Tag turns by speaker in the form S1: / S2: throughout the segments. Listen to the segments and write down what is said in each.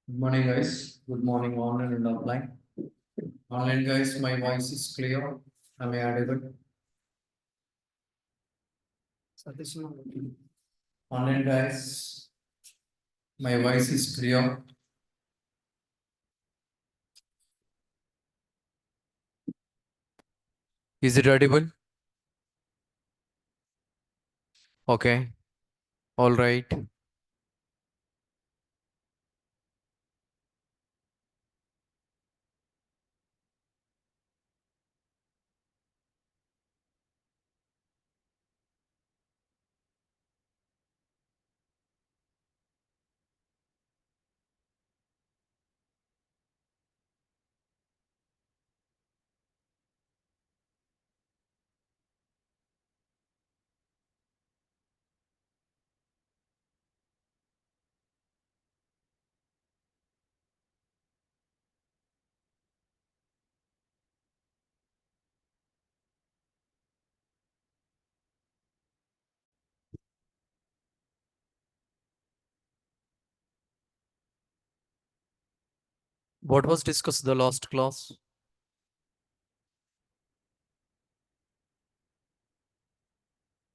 S1: Good morning, guys. Good morning, online and offline. Online, guys, my voice is clear. Am I audible? Online, guys, my voice is clear. Is it audible? Okay. All right. What was discussed the last class?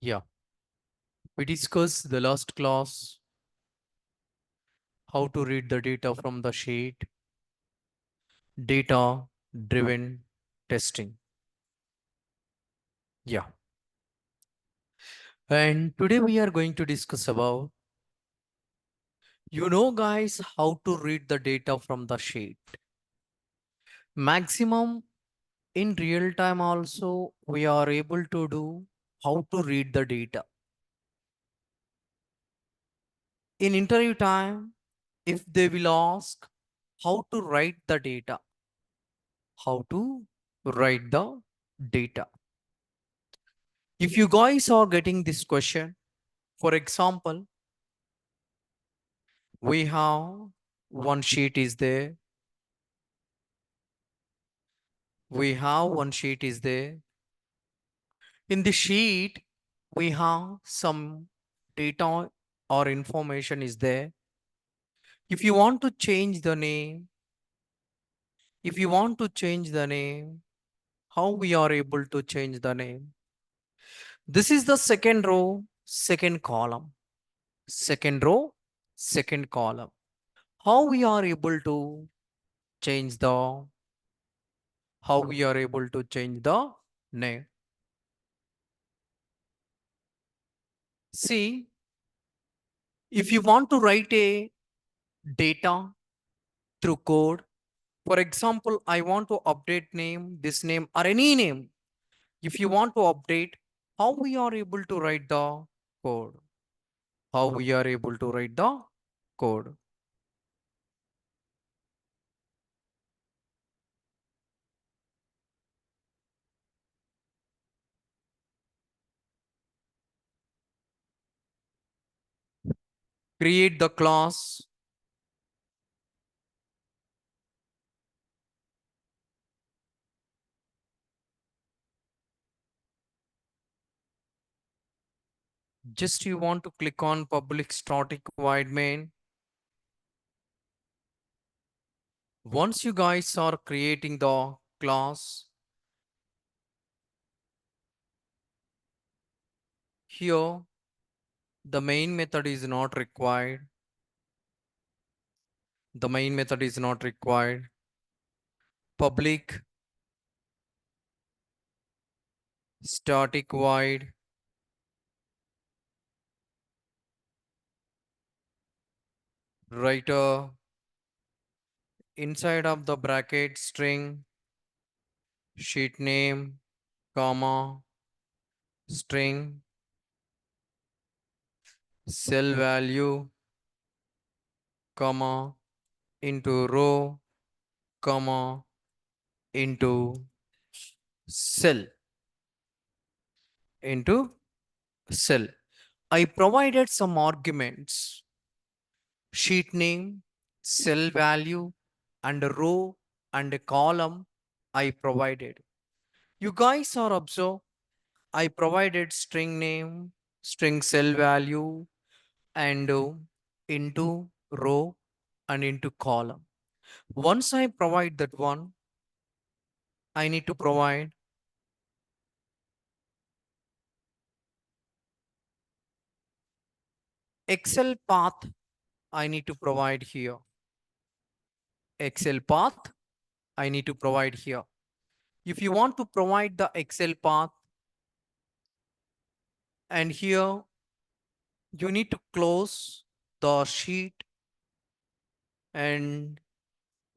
S1: Yeah. We discussed the last class how to read the data from the sheet, data driven testing. Yeah. And today we are going to discuss about guys how to read the data from the sheet. Maximum in real time also we are able to do how to read the data. In interview time, if they will ask how to write the data, how to write the data. If you guys are getting this question, for example, we have one sheet is there, we have one sheet is there. In the sheet, we have some data or information is there. If you want to change the name, if you want to change the name, how we are able to change the name? This is the second row, second column. Second row, second column. How we are able to change the, how we are able to change the name? See, if you want to write a data through code, for example, I want to update name, this name or any name. If you want to update, how we are able to write the code? How we are able to write the code? Create the class. Just you want to click on public static void main. Once you guys are creating the class, here the main method is not required. The main method is not required. Public static void writer inside of the bracket string sheet name comma string cell value comma into row comma into cell into cell. I provided some arguments sheet name, cell value, and a row and a column I provided. You guys are observe. I provided string name, string cell value, and into row. and into column. Once I provide that one, I need to provide Excel path. I need to provide here. Excel path I need to provide here. If you want to provide the Excel path, and here you need to close the sheet and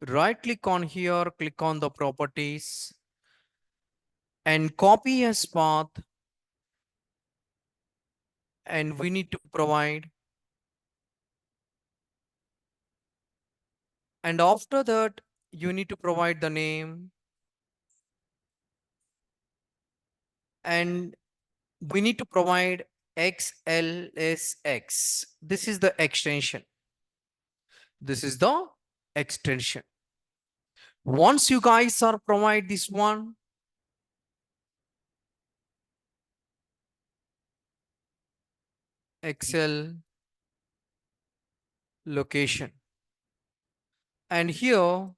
S1: right click on here, click on the properties and copy as path, and we need to provide, and after that you need to provide the name, and we need to provide XLSX. This is the extension. This is the extension. Once you guys are provide this one, Excel location, and here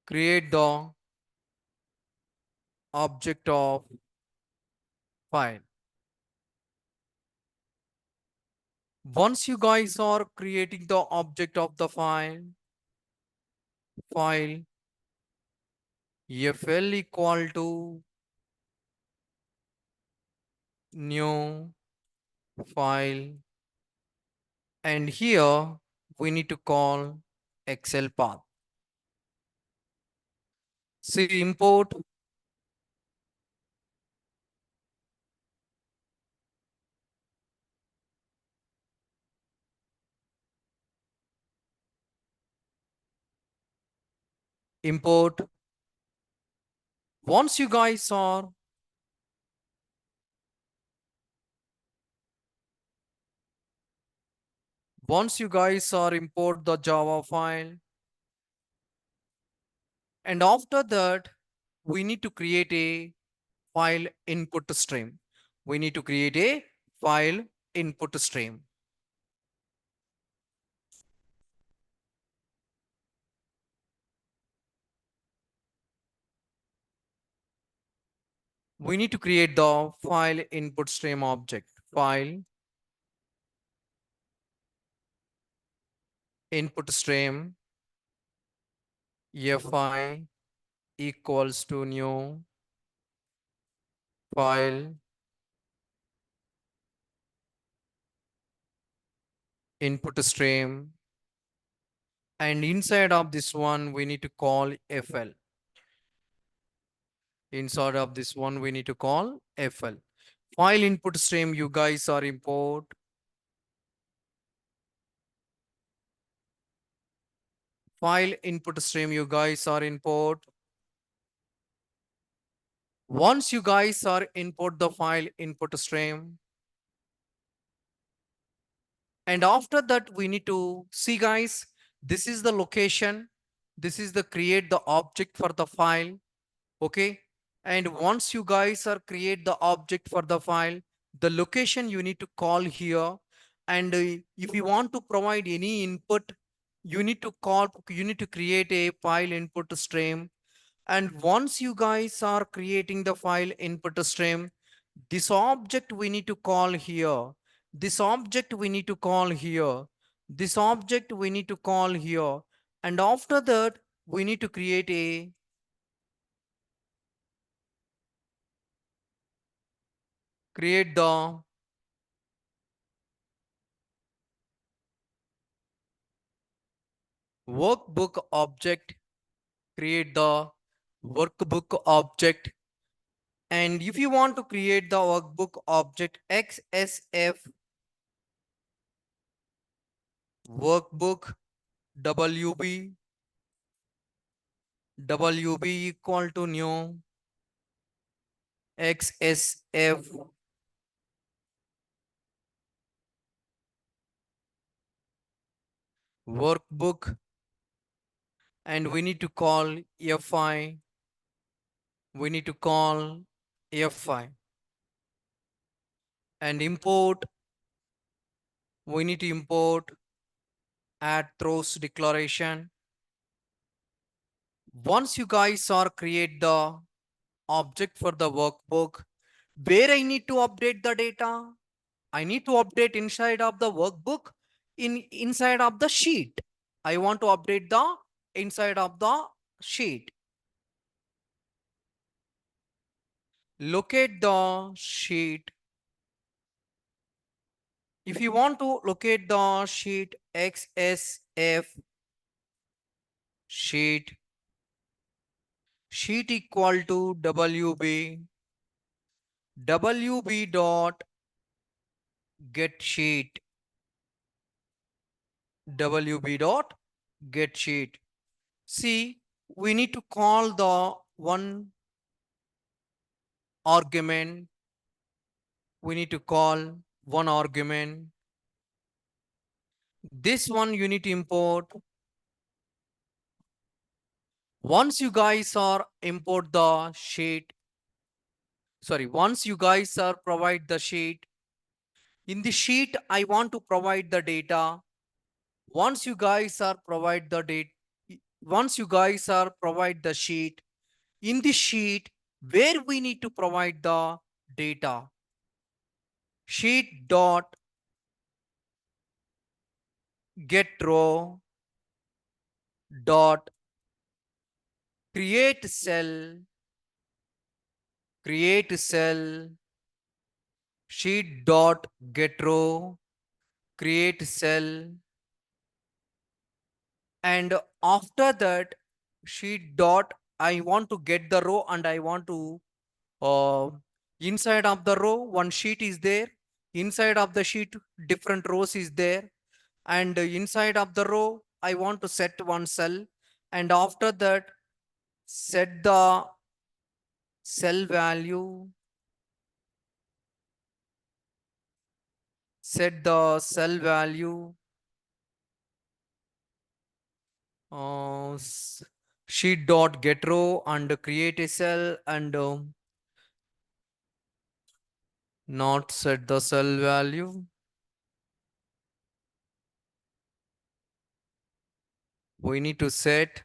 S1: create the object of file. Once you guys are creating the object of the file fl equal to new file, and here we need to call Excel path. See, import import. Once you guys are import the Java file, and after that we need to create a file input stream. We need to create a file input stream. We need to create the file input stream object. File input stream fi equals to new file input stream, and inside of this one we need to call fl. Inside of this one we need to call fl. File input stream you guys are import. File input stream you guys are import. Once you guys are import the file input stream, and after that we need to see guys, this is the location, this is the create the object for the file. Okay, and once you guys are create the object for the file, the location you need to call here, and if you want to provide any input, you need to create a file input stream. And once you guys are creating the file input stream, this object we need to call here, this object we need to call here, this object we need to call here, and after that we need to create a create the workbook object, create the workbook object. And if you want to create the workbook object XSF workbook WB equal to new XSF workbook, and we need to call fi, we need to call fi, and import, we need to import add throws declaration. Once you guys are create the object for the workbook, where I need to update the data, I need to update inside of the workbook, inside of the sheet. I want to update the inside of the sheet. Locate the sheet. If you want to locate the sheet XSF sheet equal to WB dot get sheet, WB dot get sheet. See, we need to call the one argument. We need to call one argument. This one you need to import. Once you guys are import the sheet, once you guys are provide the sheet, in the sheet I want to provide the data. Once you guys are provide the date, once you guys are provide the sheet, in the sheet where we need to provide the data, sheet dot get row dot create cell, create cell, sheet dot get row, create cell, and after that sheet dot I want to get the row, and I want to inside of the row one sheet is there, inside of the sheet different rows is there, and inside of the row I want to set one cell, and after that set the cell value, set the cell value, uh, sheet dot get row and create a cell, and not set the cell value. We need to set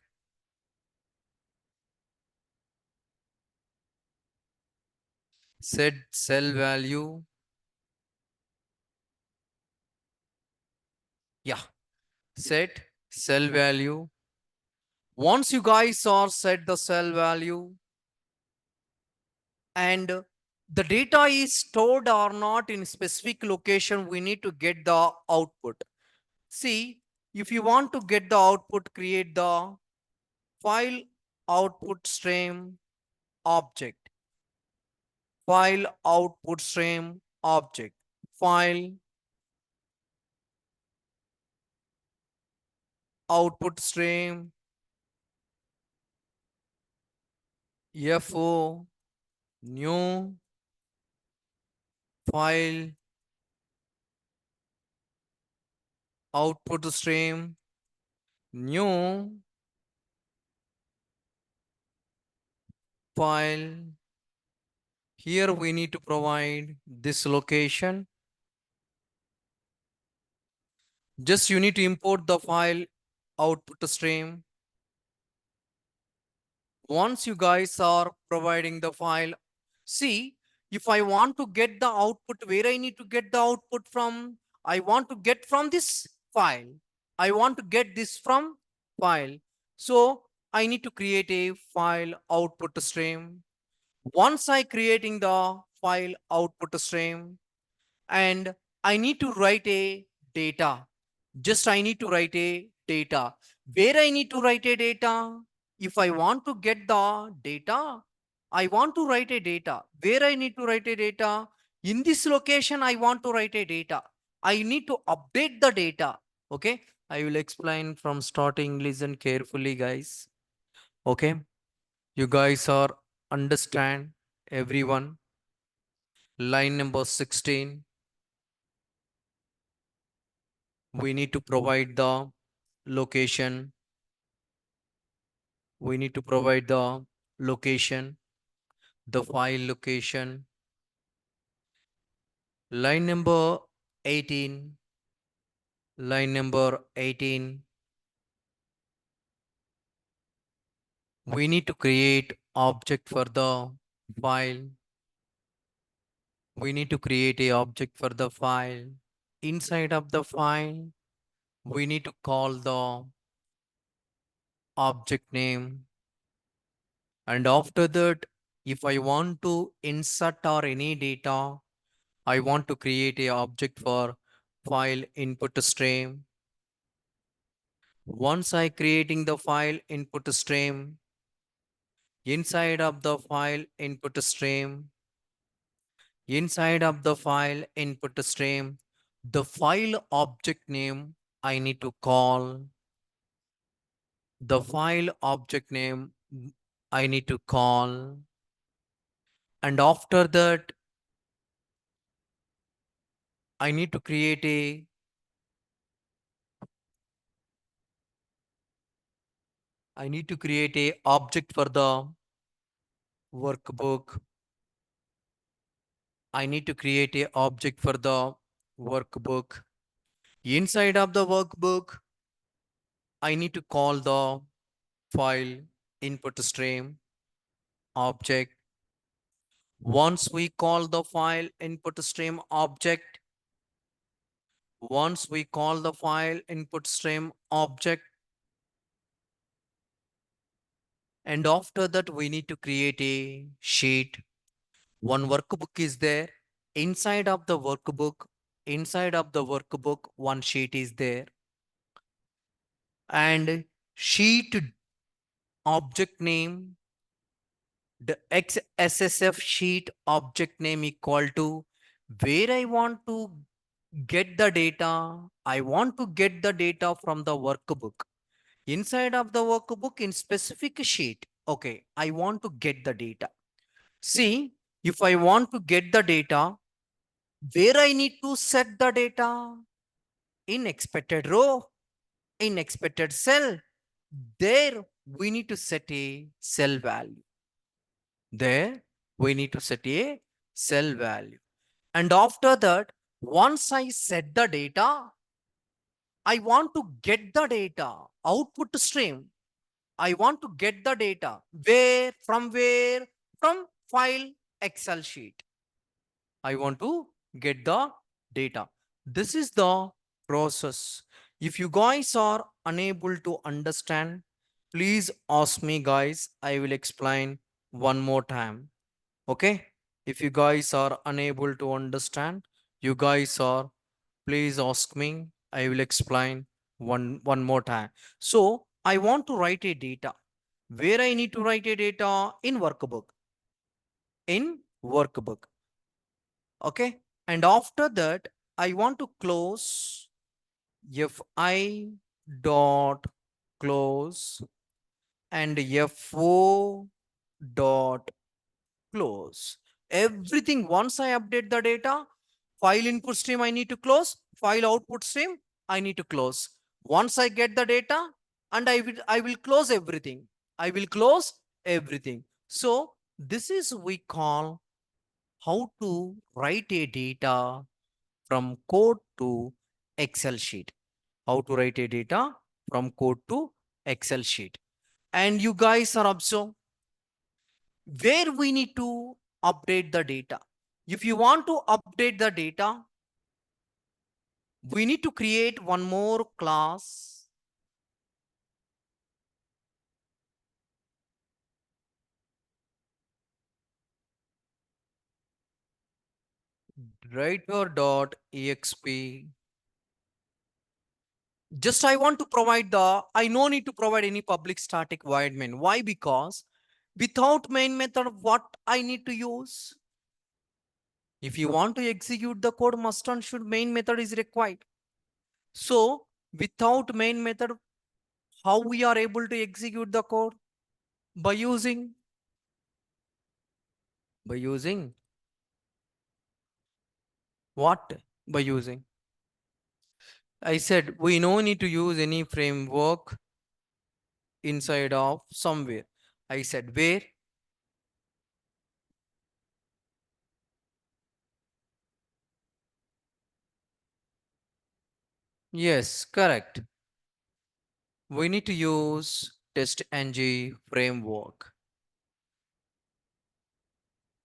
S1: cell value. Yeah, set cell value. Once you guys are set the cell value, and the data is stored or not in specific location, we need to get the output. See, if you want to get the output, create the file output stream object, file output stream object, file output stream fo new file output stream new file. Here we need to provide this location. Just you need to import the file output stream. Once you guys are providing the file, see, if I want to get the output, where I need to get the output from, I want to get from this file. I want to get this from file. So I need to create a file output stream. Once I creating the file output stream, and I need to write a data. Just I need to write a data. Where I need to write a data? If I want to get the data, I want to write a data. Where I need to write a data? In this location, I want to write a data. I need to update the data. Okay. I will explain from starting. Listen carefully, guys. Okay. You guys are understand everyone. Line number 16. We need to provide the location. We need to provide the location, the file location. Line number 18. Line number 18. We need to create object for the file. We need to create a object for the file. Inside of the file, we need to call the object name. And after that, if I want to insert or any data, I want to create a object for file input stream. Once I creating the file input stream, inside of the file input stream, inside of the file input stream, the file object name I need to call, the file object name I need to call, and after that, I need to create a I need to create a object for the workbook. I need to create a object for the workbook. Inside of the workbook, I need to call the file input stream object. Once we call the file input stream object, once we call the file input stream object, and after that we need to create a sheet. One workbook is there. Inside of the workbook, one sheet is there. And sheet object name, the XSSF sheet object name equal to where I want to get the data. I want to get the data from the workbook. Inside of the workbook in specific sheet. Okay, I want to get the data. See, if I want to get the data, where I need to set the data? In expected row, in expected cell. There we need to set a cell value. There we need to set a cell value. And after that, once I set the data, I want to get the data output stream. I want to get the data where? From file Excel sheet. I want to get the data. This is the process. If you guys are unable to understand, please ask me, guys. I will explain one more time. Okay? If you guys are unable to understand, you guys are, please ask me. I will explain one more time. So I want to write a data. Where I need to write a data? In workbook. In workbook. Okay, and after that I want to close fi dot close and fo dot close everything. Once I update the data, file input stream I need to close, file output stream I need to close. Once I get the data, and I will close everything. I will close everything. So this is we call how to write a data from code to Excel sheet. How to write a data from code to Excel sheet. And you guys are observed where we need to update the data. If you want to update the data, we need to create one more class. Writer.exp. Just I want to provide I no need to provide any public static void main. Why? Because without main method, what I need to use? If you want to execute the code, must and should main method is required. So without main method, how we are able to execute the code? By using, by using what? By using. I said we no need to use any framework inside of somewhere. I said where? Yes, correct. We need to use test-ng framework,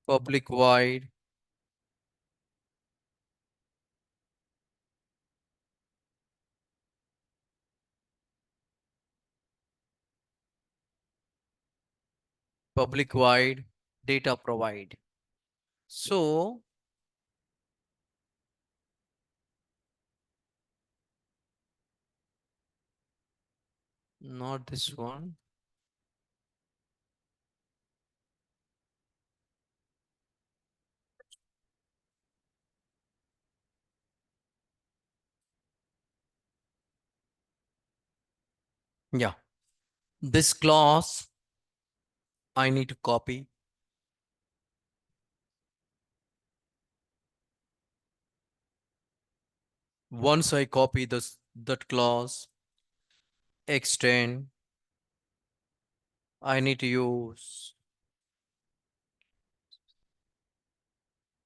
S1: public void, public void, data provide. So not this one. Yeah. This clause I need to copy. Once I copy this that clause, extend, I need to use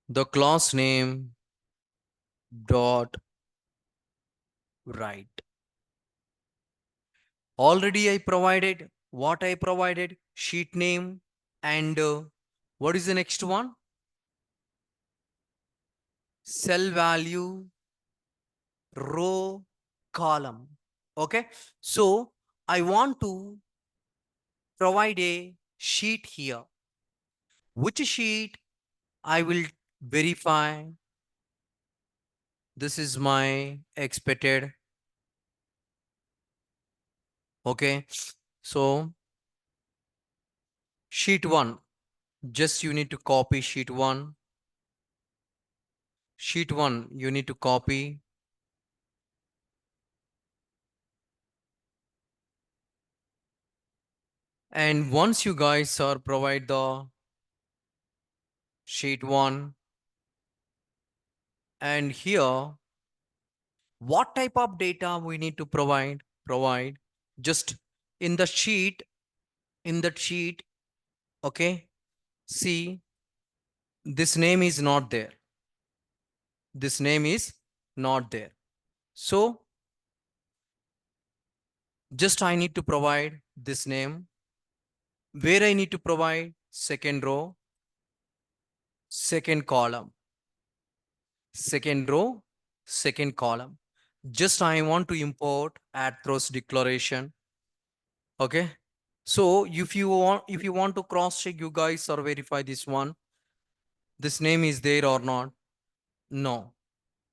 S1: the class name dot write. Already I provided what I provided, sheet name, and what is the next one? Cell value, row, column. Okay. So I want to provide a sheet here. Which sheet I will verify this is my expected. Okay. So sheet 1, just you need to copy sheet 1. Sheet 1, you need to copy. And once you guys are provide the sheet 1, and here what type of data we need to provide just in the sheet, in that sheet. Okay, see, this name is not there, this name is not there. So just I need to provide this name, where I need to provide second row, second column, second row, second column. Just I want to import add throws declaration. Okay. So if you want to cross check, you guys or verify this one, this name is there or not? No.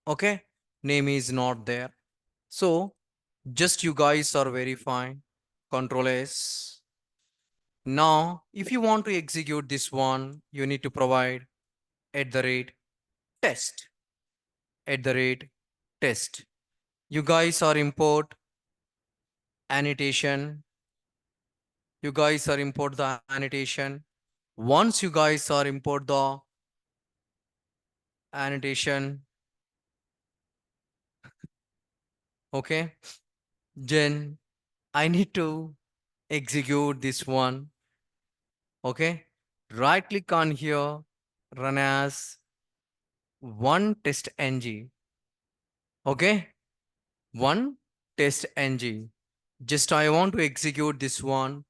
S1: Okay. Name is not there. So just you guys are verifying. Control S. Now, if you want to execute this one, you need to provide at the rate test, at the rate test. You guys are import annotation. You guys are import the annotation. Once you guys are import the annotation, okay, then I need to execute this one. Okay, right click on here, run as one test ng. Okay, one test ng. Just I want to execute this one.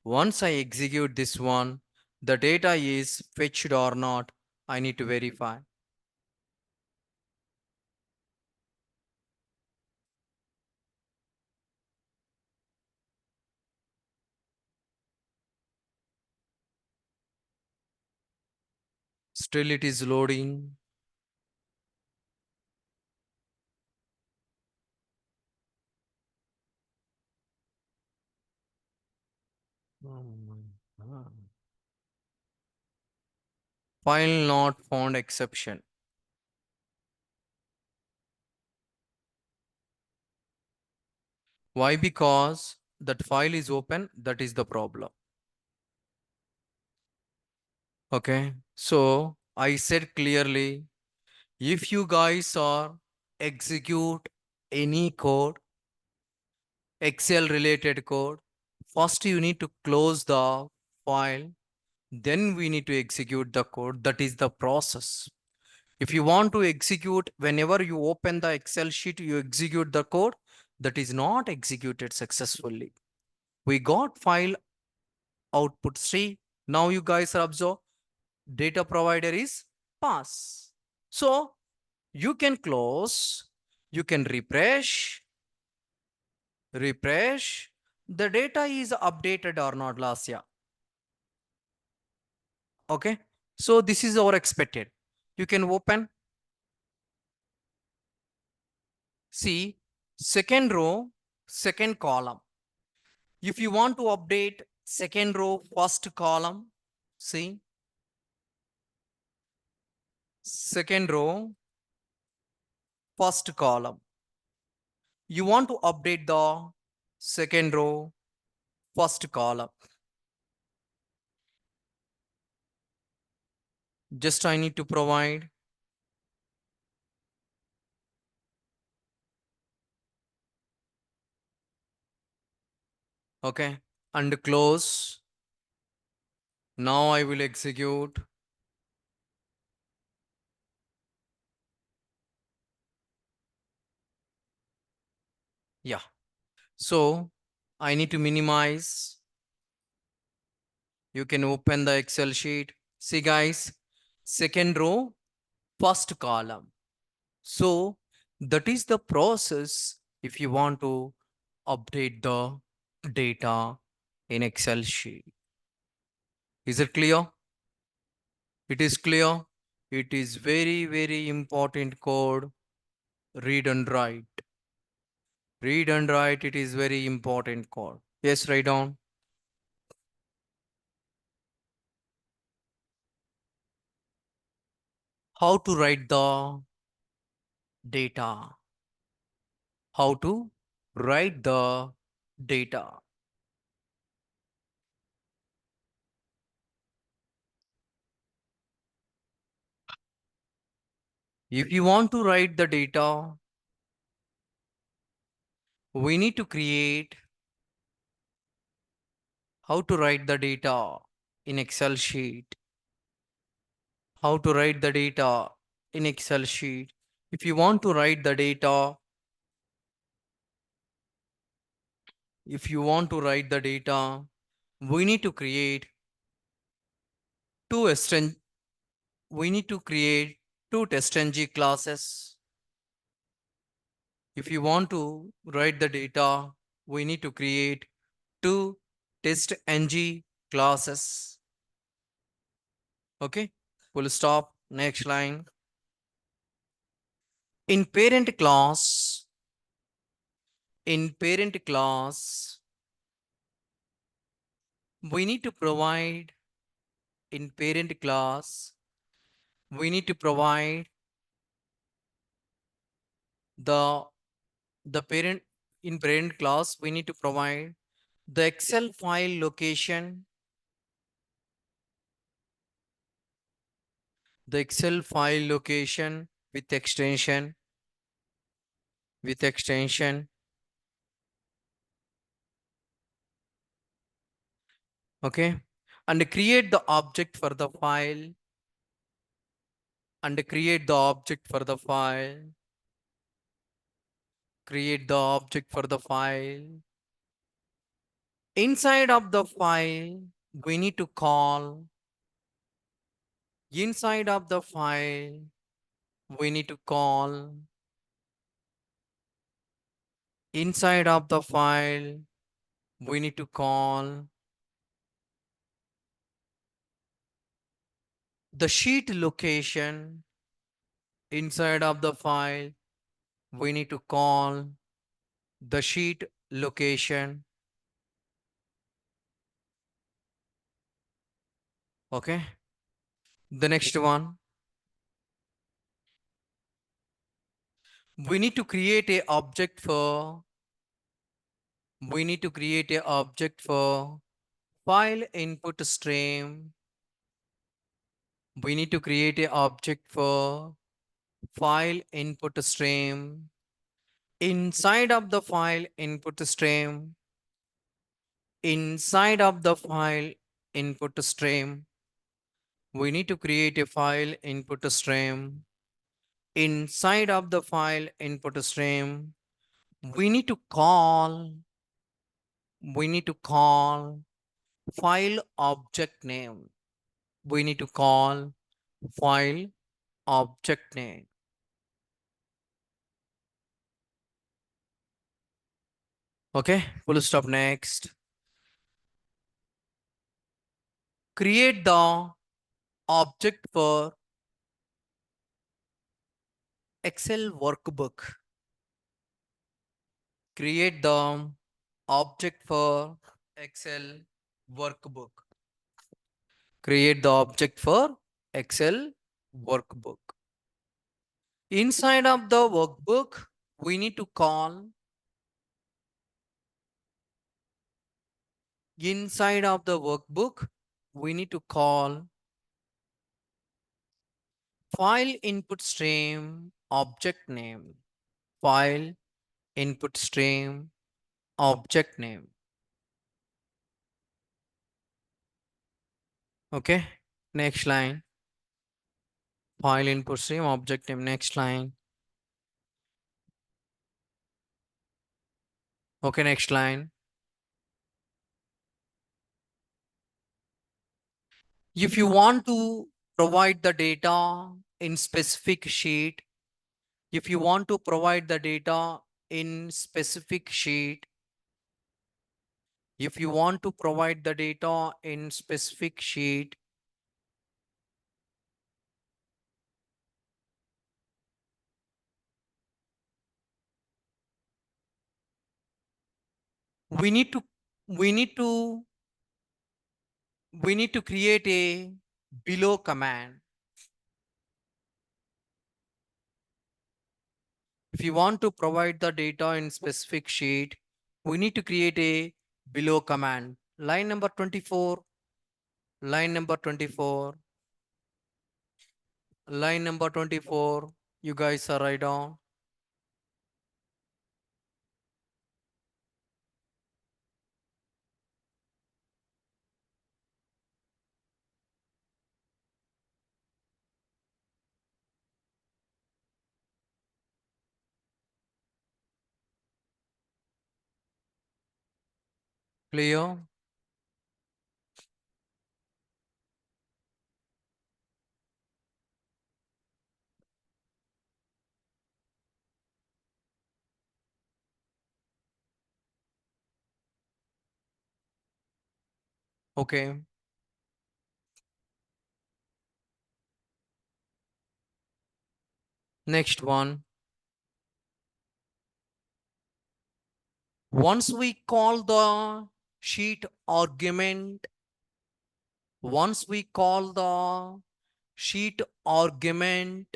S1: Once I execute this one, the data is fetched or not, I need to verify. Still it is loading. Oh my God. File not found exception. Why? Because that file is open, that is the problem. Okay. So I said clearly, if you guys are execute any code, Excel related code, first you need to close the file, then we need to execute the code. That is the process. If you want to execute, whenever you open the Excel sheet, you execute the code that is not executed successfully. We got file output C. Now you guys are observe data provider is pass. So you can close, you can refresh. The data is updated or not, Lasya. Okay. So this is our expected. You can open, see, second row, second column. If you want to update second row, first column, see, second row, first column. You want to update the second row, first column. Just I need to provide. Okay. And close. Now I will execute. Yeah. So I need to minimize. You can open the Excel sheet. See guys, second row, first column. So that is the process if you want to update the data in Excel sheet. Is it clear? It is clear. It is very, very important code. Read and write. Read and write. It is very important code. Yes, write down. How to write the data. How to write the data. If you want to write the data, we need to create how to write the data in Excel sheet. How to write the data in Excel sheet. If you want to write the data, if you want to write the data, we need to create two string. We need to create two testng classes. If you want to write the data, we need to create two testng classes. Okay, full stop. Next line. In parent class, in parent class, we need to provide in parent class, we need to provide the parent in parent class, we need to provide the Excel file location, the Excel file location with extension, with extension. Okay. And create the object for the file, and create the object for the file, create the object for the file. Inside of the file, we need to call, inside of the file, we need to call, inside of the file, we need to call the sheet location. Inside of the file, we need to call the sheet location. Okay. The next one, we need to create a object for, we need to create a object for file input stream. We need to create a object for file input stream. Inside of the file input stream, inside of the file input stream, we need to create a file input stream. inside of the file input stream, we need to call, we need to call file object name. We need to call file object name. Okay, full stop. Next, create the object for Excel workbook. Create the object for Excel workbook. Create the object for Excel workbook. Inside of the workbook, we need to call, inside of the workbook, we need to call file input stream object name. File input stream object name. Okay. Next line. File input stream object name. Next line. Okay. Next line. If you want to provide the data in specific sheet, if you want to provide the data in specific sheet, if you want to provide the data in specific sheet, we need to we need to we need to create a below command. If you want to provide the data in specific sheet, we need to create a below command. Line number 24, line number 24, line number 24. You guys are right on. Clear? Okay. Next one. Once we call the sheet argument, once we call the sheet argument,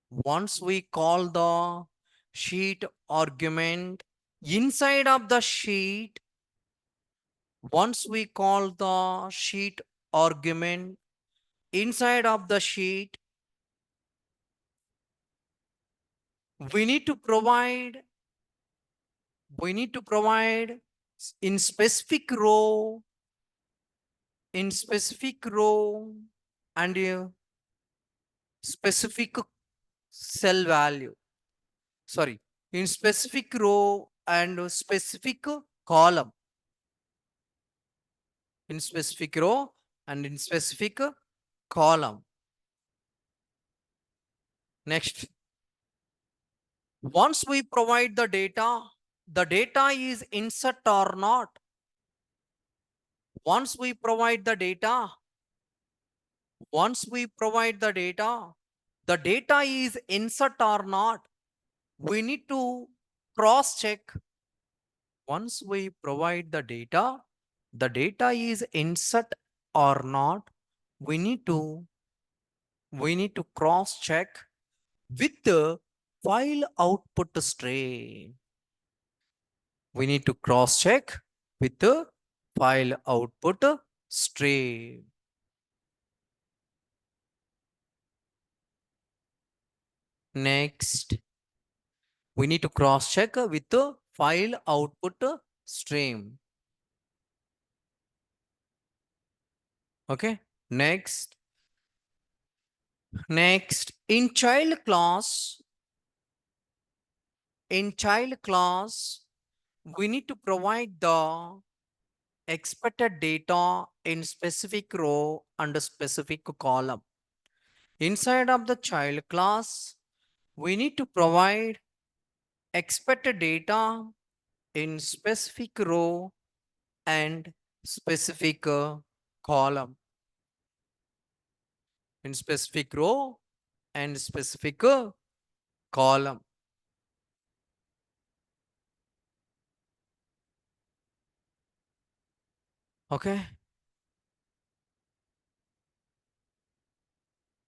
S1: once we call the sheet argument, inside of the sheet, once we call the sheet argument, inside of the sheet, we need to provide, we need to provide in specific row, in specific row and a specific cell value. Sorry, in specific row and a specific column. In specific row and in specific column. Next, once we provide the data is insert or not. Once we provide the data, once we provide the data is insert or not. We need to cross check. Once we provide the data is insert or not. We need to cross check with the file output string. We need to cross check with the file output string. Next, we need to cross check with the file output stream. Okay. Next, Next, in child class, we need to provide the expected data in specific row and a specific column. Inside of the child class, we need to provide expected data in specific row and specific column. In specific row and specific column. Okay,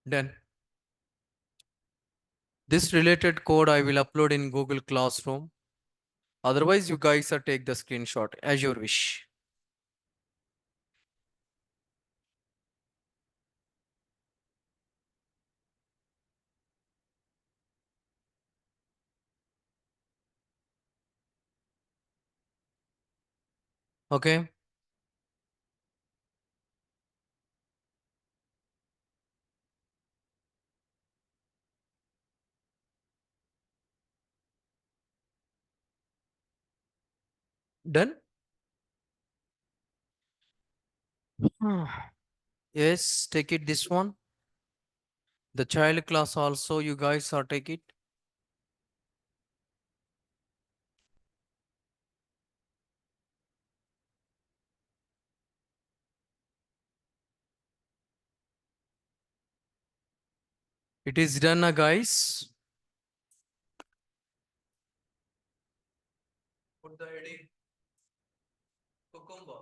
S1: done. This related code I will upload in Google Classroom. Otherwise, you guys are take the screenshot as your wish. Okay, done. Yes, take it this one. The child class also you guys are take it. It is done, guys. Put the heading cucumber.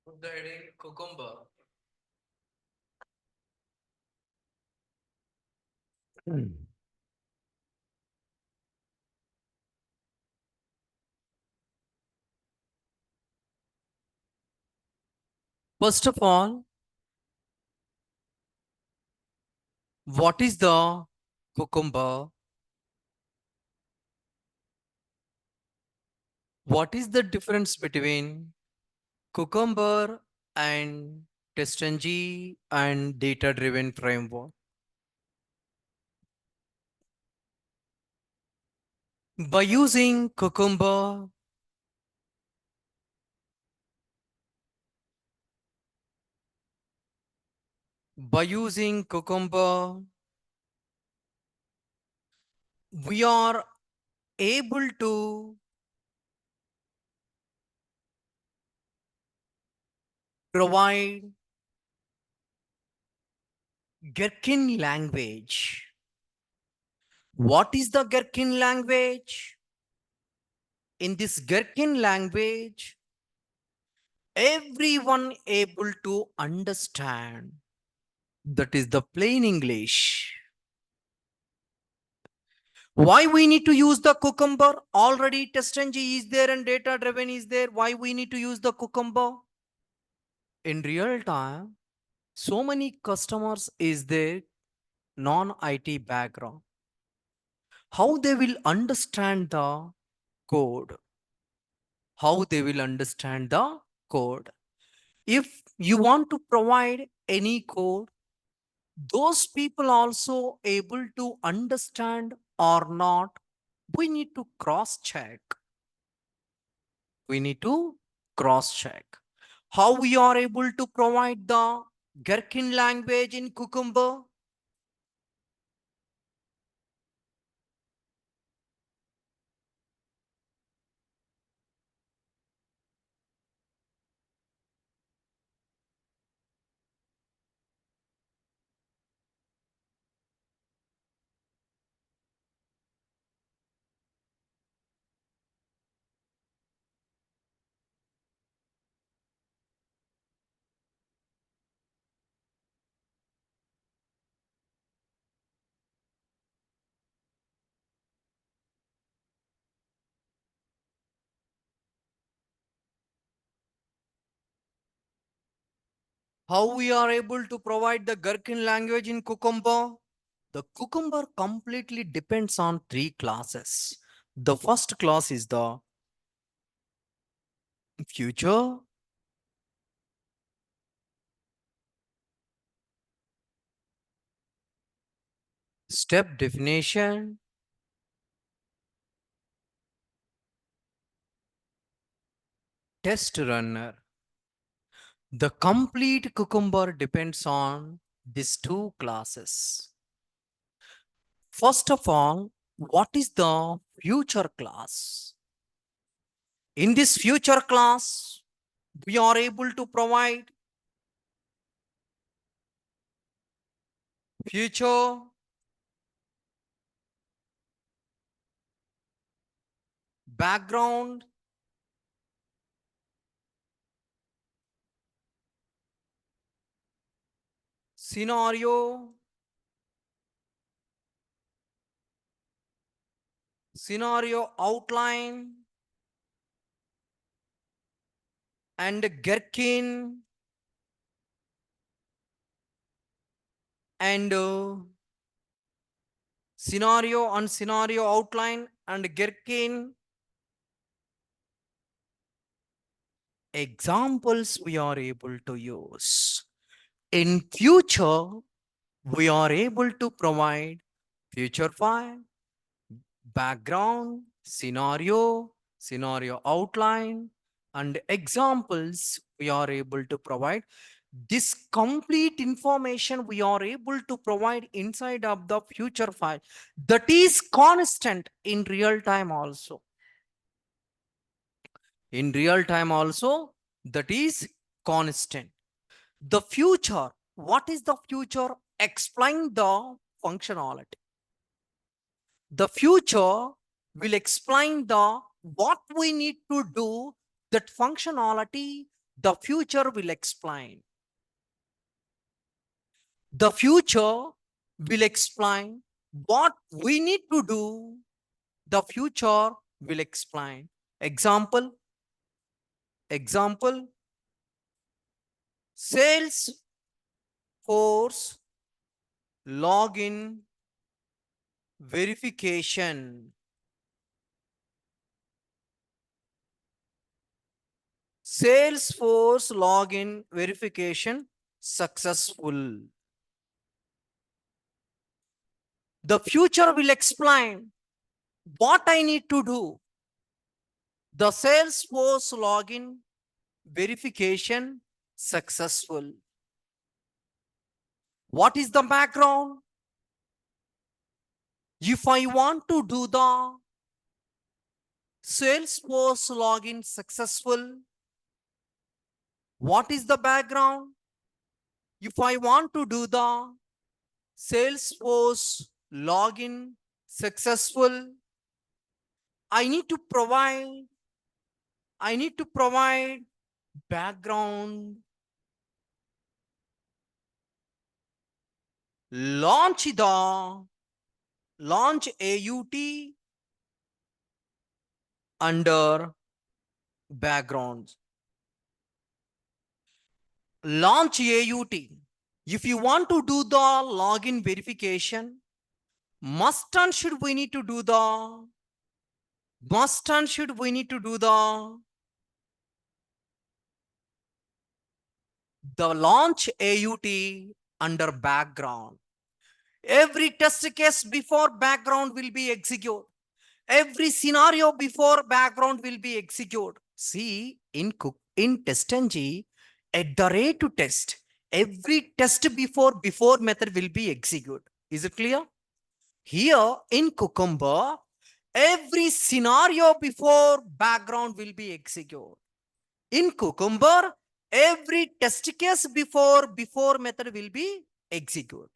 S1: Put the heading cucumber. First of all, what is the cucumber? What is the difference between cucumber and TestNG and data-driven framework? By using cucumber, by using cucumber, we are able to provide Gherkin language. What is the Gherkin language? In this Gherkin language, everyone able to understand. That is the plain English. Why we need to use the cucumber? Already TestNG is there and data driven is there. Why we need to use the cucumber? In real time, so many customers is there non-IT background. How they will understand the code? How they will understand the code? If you want to provide any code, those people also able to understand or not, we need to cross check. We need to cross check. How we are able to provide the Gherkin language in Cucumber? How we are able to provide the gherkin language in Cucumber? The Cucumber completely depends on three classes. The first class is the future, step definition, test runner. The complete Cucumber depends on these two classes. First of all, what is the future class? In this future class, we are able to provide future, background, scenario, scenario outline, and gherkin, and scenario and scenario outline and gherkin. Examples we are able to use. In future, we are able to provide future file, background, scenario, scenario outline, and examples we are able to provide. This complete information we are able to provide inside of the future file that is constant in real time also. In real time also, that is constant. The future, what is the future? Explain the functionality. The future will explain the what we need to do, that functionality the future will explain. The future will explain what we need to do, the future will explain. Example, sales force login verification. Salesforce login verification successful. The future will explain what I need to do. The Salesforce login verification successful. What is the background? If I want to do the Salesforce login successful, what is the background? If I want to do the Salesforce login successful, I need to provide background, launch AUT under backgrounds. Launch AUT. If you want to do the login verification, must and should we need to do the launch AUT under background. Every test case before background will be executed. Every scenario before background will be executed. See, in TestNG, at the rate to test, every test before method will be executed. Is it clear? Here in Cucumber, every scenario before background will be executed. In Cucumber, every test case before method will be executed.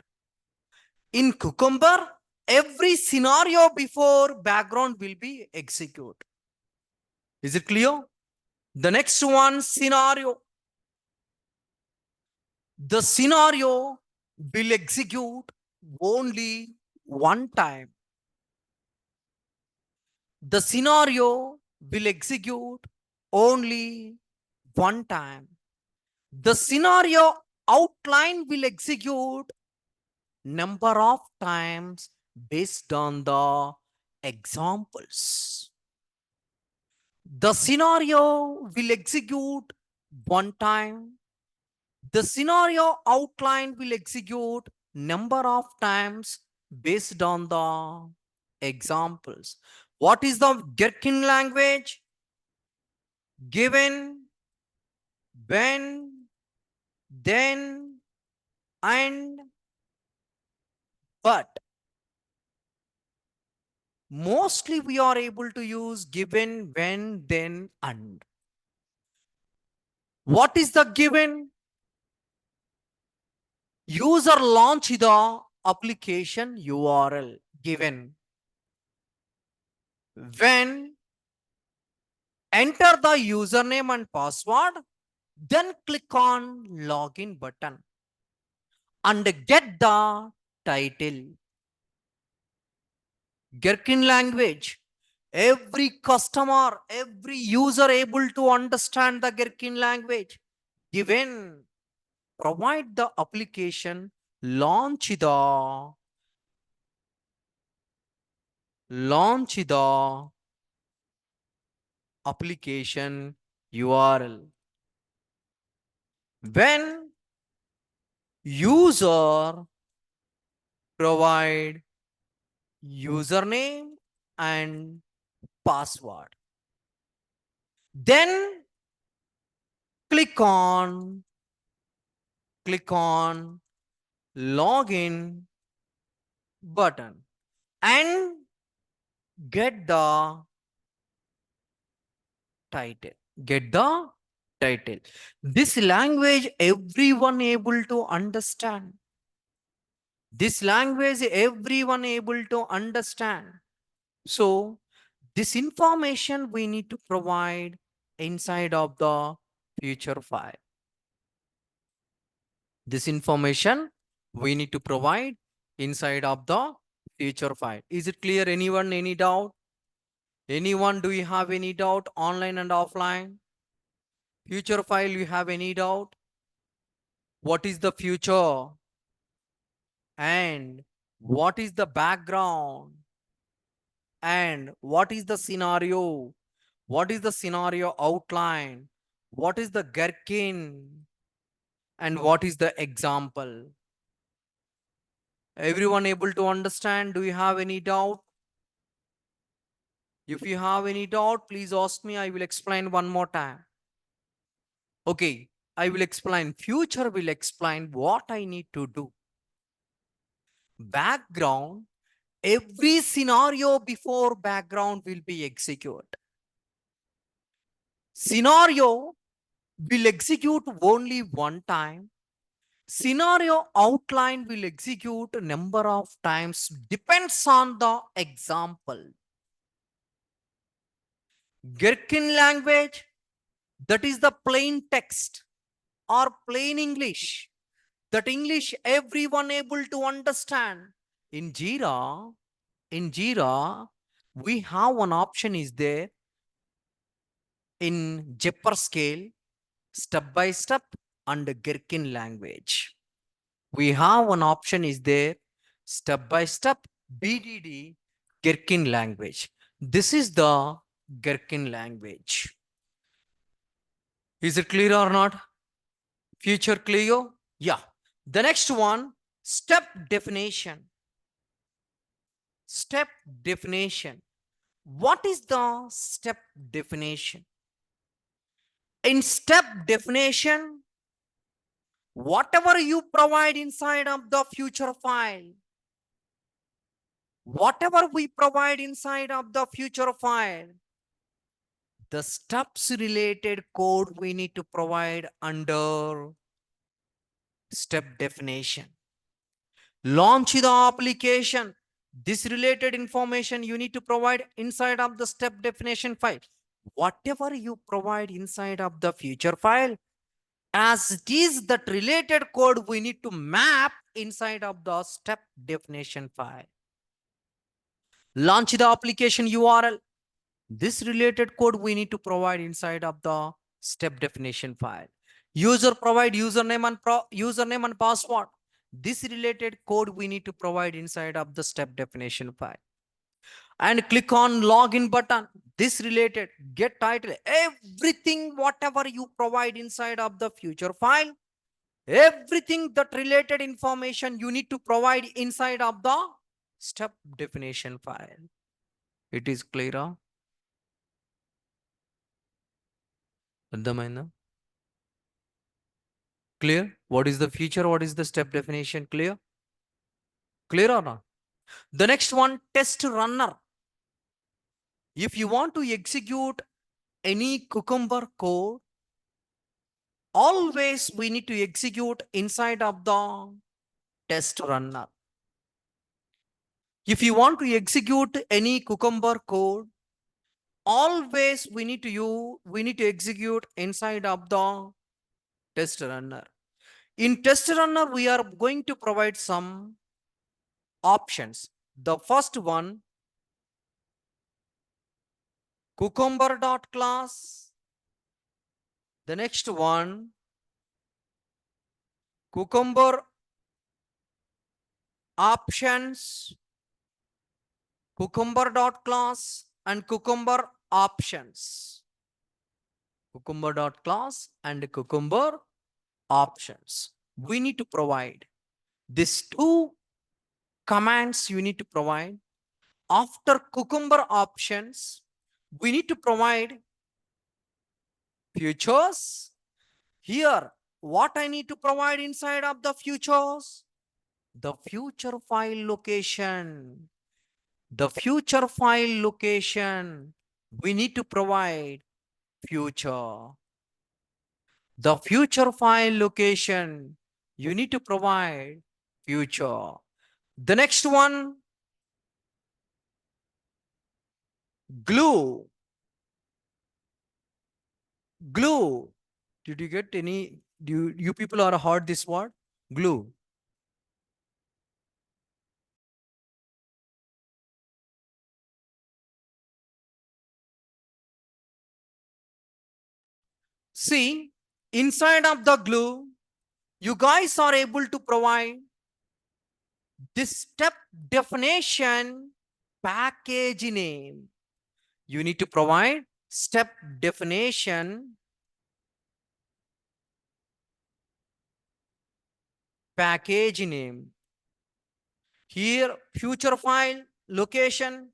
S1: In Cucumber, every scenario before background will be executed. Is it clear? The next one, scenario. The scenario will execute only one time. The scenario will execute only one time. The scenario outline will execute number of times based on the examples. The scenario will execute one time. The scenario outline will execute number of times based on the examples. What is the Gherkin language? Given, when, then, and, but. Mostly we are able to use given, when, then, and. What is the given? User launch the application URL given. When enter the username and password, then click on login button and get the title. Gherkin language. Every customer, every user able to understand the Gherkin language. Given, provide the application, launch the application URL. When user provide username and password, then click on login button and get the title. Get the title. This language everyone able to understand. This language everyone able to understand. So this information we need to provide inside of the future file. This information we need to provide inside of the future file. Is it clear? Anyone, any doubt? Anyone, do you have any doubt? Online and offline? Future file, you have any doubt? What is the future? And what is the background? And what is the scenario? What is the scenario outline? What is the gherkin? And what is the example? Everyone able to understand? Do you have any doubt? If you have any doubt, please ask me. I will explain one more time. Okay, I will explain. Future will explain what I need to do. Background, every scenario before background will be executed. Scenario will execute only one time. Scenario outline will execute a number of times, depends on the example. Gherkin language, that is the plain text or plain English. That English everyone able to understand. In Jira, we have one option is there in Jepper scale, step by step, and Gherkin language. We have one option is there, step by step, BDD, Gherkin language. This is the Gherkin language. Is it clear or not? Future clear? Yeah. The next one, step definition. Step definition. What is the step definition? In step definition, whatever you provide inside of the future file, whatever we provide inside of the future file, the steps related code we need to provide under step definition. Launch the application. This related information you need to provide inside of the step definition file. Whatever you provide inside of the future file, as it is that related code we need to map inside of the step definition file. Launch the application URL. This related code we need to provide inside of the step definition file. User provide username and password. This related code we need to provide inside of the step definition file. And click on login button. This related get title. Everything whatever you provide inside of the future file, everything that related information you need to provide inside of the step definition file. It is clear? అర్థమైందా? Clear? What is the feature? What is the step definition? Clear? Clear or not? The next one, test runner. If you want to execute any Cucumber code, always we need to execute inside of the test runner. If you want to execute any Cucumber code, always we need to execute inside of the test runner. In test runner, we are going to provide some options. The first one, cucumber.class. The next one, cucumber options, cucumber.class and cucumber options. Cucumber.class and cucumber options. We need to provide these two commands you need to provide. After cucumber options, we need to provide futures. Here, what I need to provide inside of the futures? The future file location. The future file location. We need to provide future. The future file location. You need to provide future. The next one, glue. Glue. Did you get any? Do you people are heard this word? Glue. See, inside of the glue, you guys are able to provide this step definition package name. You need to provide step definition package name. Here, future file location.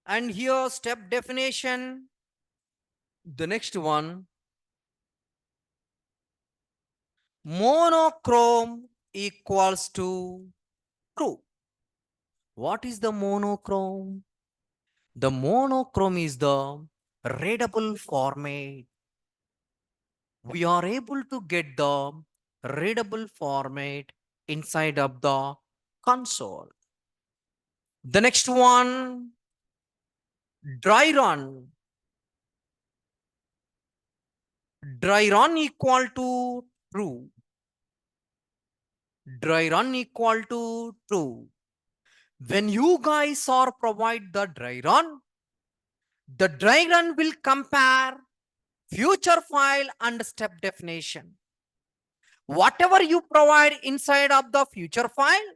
S1: And here, step definition. The next one, monochrome equals to true. What is the monochrome? The monochrome is the readable format. We are able to get the readable format inside of the console. The next one, dry run. Dry run equal to true. Dry run equal to true. When you guys are provide the dry run will compare future file and step definition. Whatever you provide inside of the future file,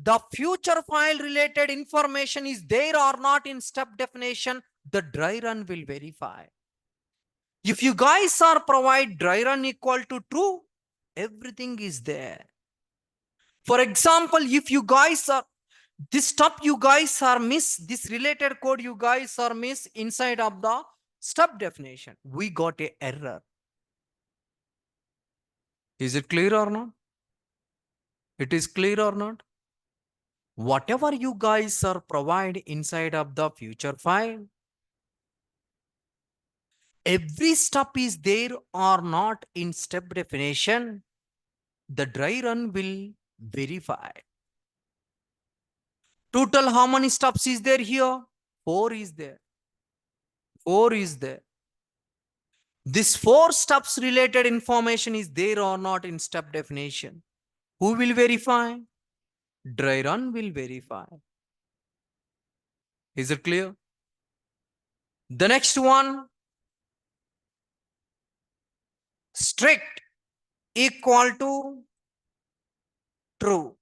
S1: the future file related information is there or not in step definition, the dry run will verify. If you guys are provide dry run equal to true, everything is there. For example, if you guys are this step you guys are miss, this related code you guys are miss inside of the step definition, we got a error. Is it clear or not? It is clear or not? Whatever you guys are provide inside of the future file, every step is there or not in step definition, the dry run will verify. Total how many steps is there here? 4 is there. 4 is there. This 4 steps related information is there or not in step definition. Who will verify? Dry run will verify. Is it clear? The next one, strict equal to true.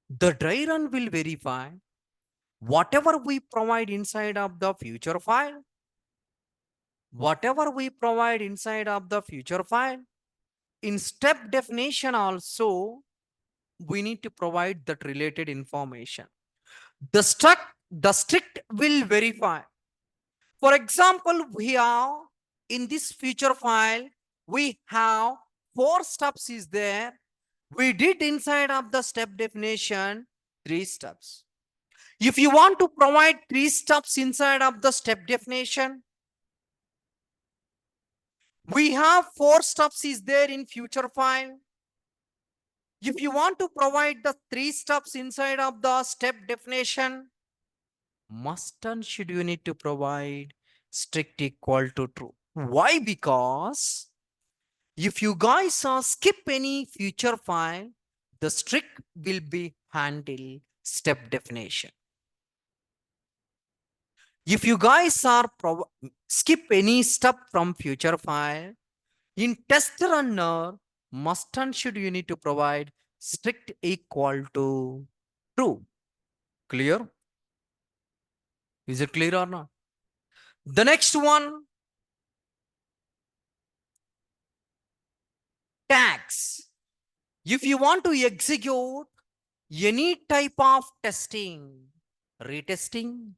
S1: The dry run will verify whatever we provide inside of the future file, whatever we provide inside of the future file, in step definition also, we need to provide that related information. The strict will verify. For example, here in this future file, we have 4 steps is there. We did inside of the step definition 3 steps. If you want to provide 3 steps inside of the step definition, we have 4 steps is there in future file. If you want to provide the 3 steps inside of the step definition, must and should you need to provide strict equal to true. Why? Because if you guys skip any future file, the strict will be handle step definition. If you guys are skip any step from future file, in test runner, must and should you need to provide strict equal to true. Clear? Is it clear or not? The next one, tags. If you want to execute any type of testing, retesting,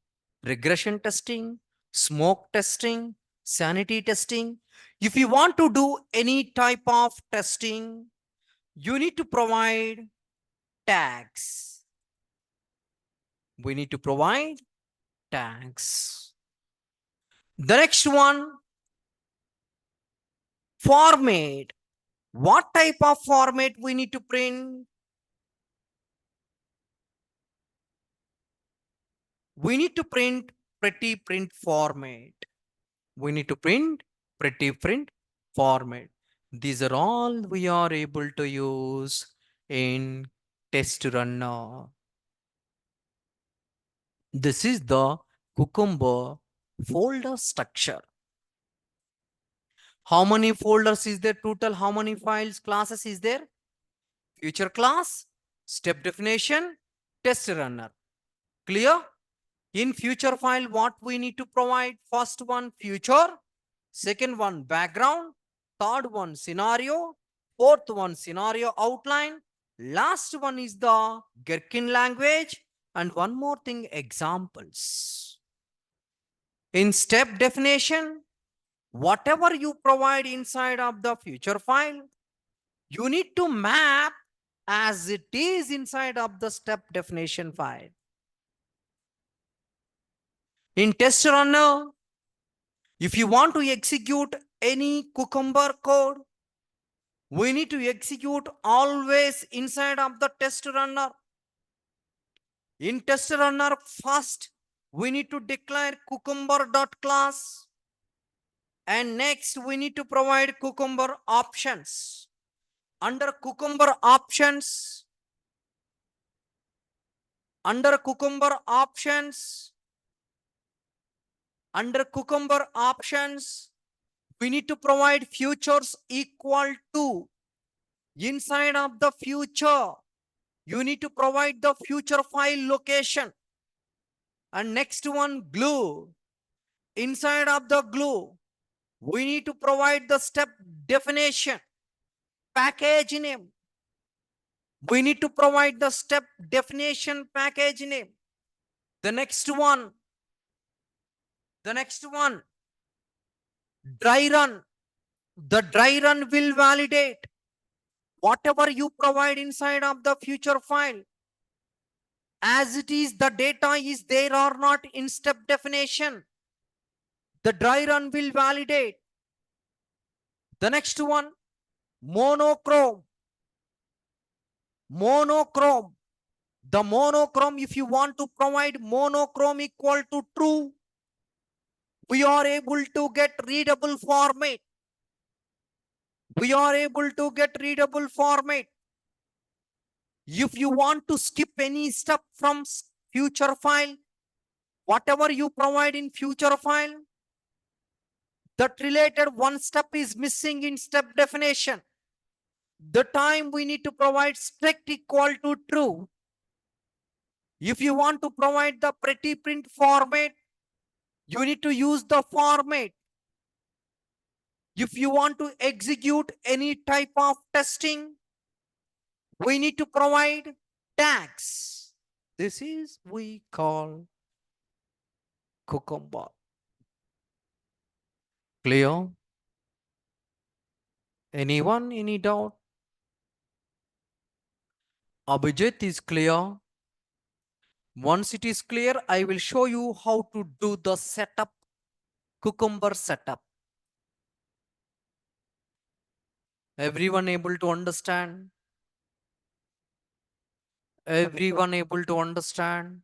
S1: regression testing, smoke testing, sanity testing, if you want to do any type of testing, you need to provide tags. We need to provide tags. The next one, format. What type of format we need to print? We need to print pretty print format. We need to print pretty print format. These are all we are able to use in test runner. This is the Cucumber folder structure. How many folders is there total? How many files, classes is there? Future class, step definition, test runner. Clear? In future file, what we need to provide? First one, future. Second one, background. Third one, scenario. Fourth one, scenario outline. Last one is the Gherkin language. And one more thing, examples. In step definition, whatever you provide inside of the future file, you need to map as it is inside of the step definition file. In test runner, if you want to execute any Cucumber code, we need to execute always inside of the test runner. In test runner, first, we need to declare cucumber.class. And next, we need to provide Cucumber options. Under Cucumber options, under Cucumber options, we need to provide futures equal to. Inside of the future, you need to provide the future file location. And next one, glue. Inside of the glue, we need to provide the step definition, package name. We need to provide the step definition package name. The next one, dry run. The dry run will validate whatever you provide inside of the future file. As it is, the data is there or not in step definition. The dry run will validate. The next one, monochrome. Monochrome. The monochrome, if you want to provide monochrome equal to true, we are able to get readable format. We are able to get readable format. If you want to skip any step from future file, Whatever you provide in future file, that related one step is missing in step definition. The time we need to provide strict equal to true. If you want to provide the pretty print format, you need to use the format. If you want to execute any type of testing, we need to provide tags. This is we call Cucumber. Clear? Anyone? Any doubt? Abhijit is clear. Once it is clear, I will show you how to do the setup, Cucumber setup. Everyone able to understand? Everyone able to understand?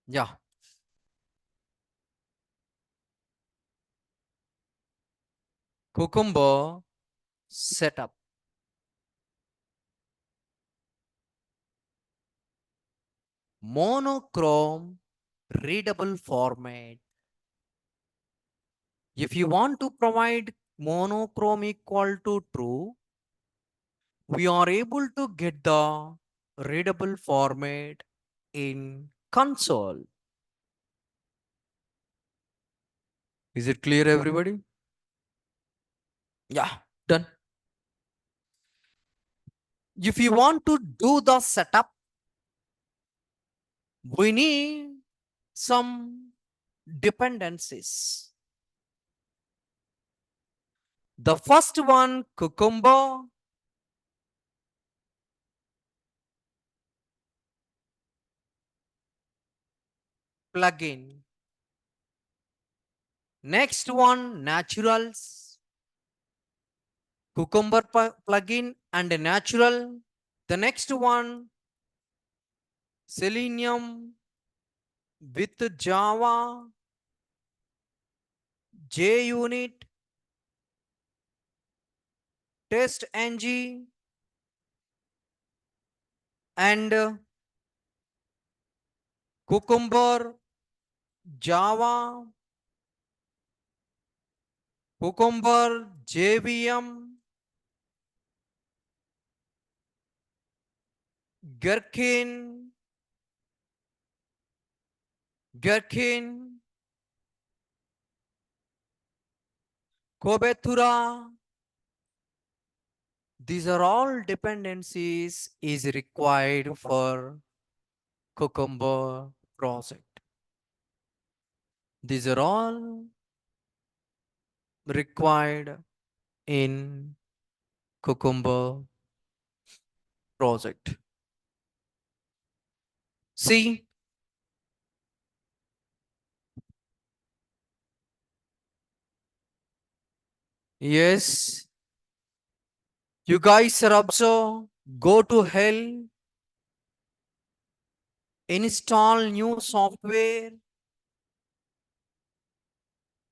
S1: Yeah. Cucumber setup. Monochrome readable format. If you want to provide monochrome equal to true, we are able to get the readable format in console. Is it clear, everybody? Yeah, done. If you want to do the setup, we need some dependencies. The first one, Cucumber, plugin. Next one, Naturals, Cucumber plugin and natural. The next one, Selenium with Java, JUnit, TestNG, and Cucumber, Java, Cucumber, JVM, Gherkin, Kobethura. These are all dependencies is required for Cucumber project. These are all required in Cucumber project. See, yes, you guys are observe, go to hell, install new software,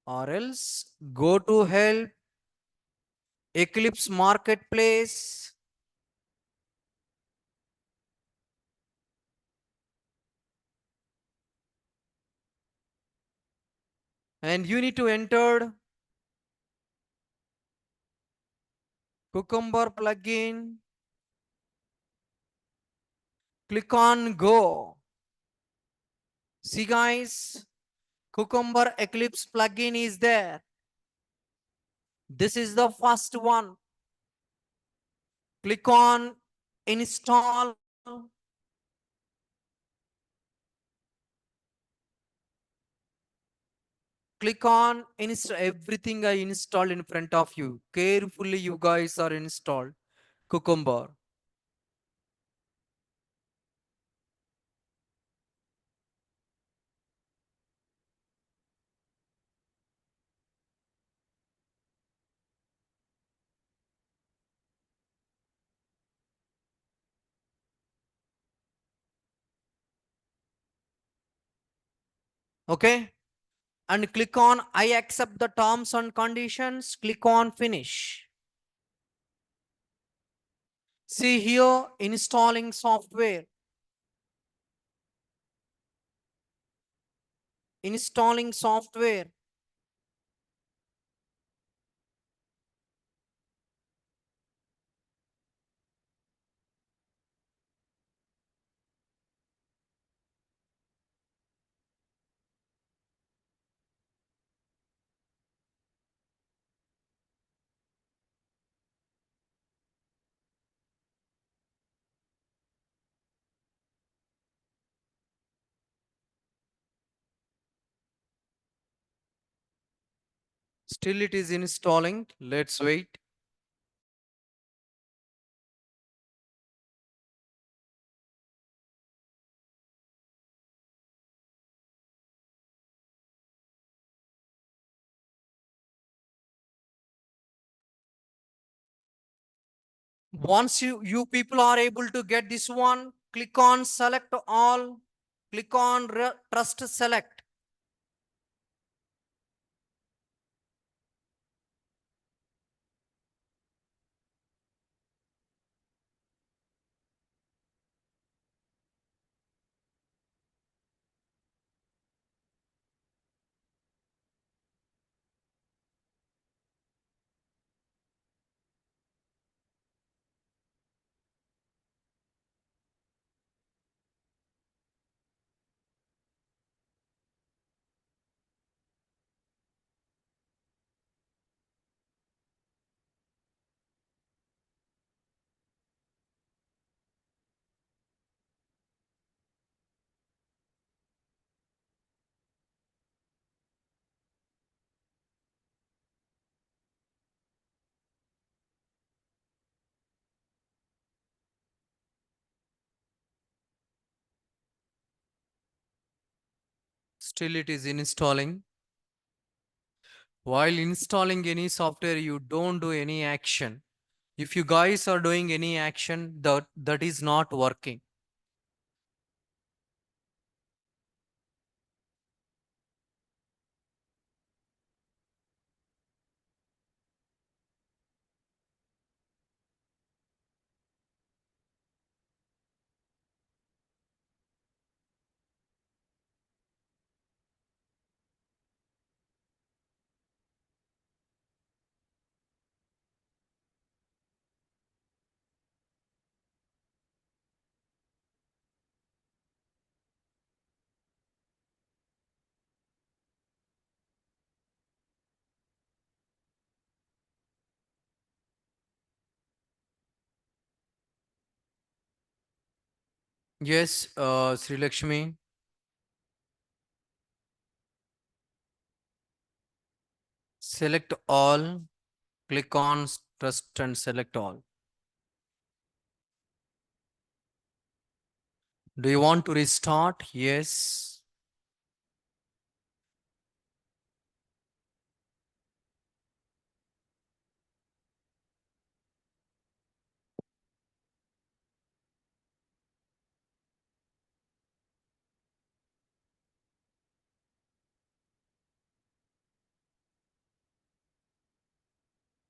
S1: or else go to help, Eclipse Marketplace. And you need to enter Cucumber plugin. Click on go. See guys, Cucumber Eclipse plugin is there. This is the first one. Click on install. Click on install. Everything I installed in front of you. Carefully you guys are installed Cucumber. Okay. And click on I accept the terms and conditions. Click on finish. See here, installing software. Installing software. Still it is installing. Let's wait. Once you people are able to get this one, click on select all, click on trust select. Still it is installing. While installing any software, you don't do any action. If you guys are doing any action, that is not working. Yes, Sri Lakshmi, select all, click on trust and select all. Do you want to restart? Yes.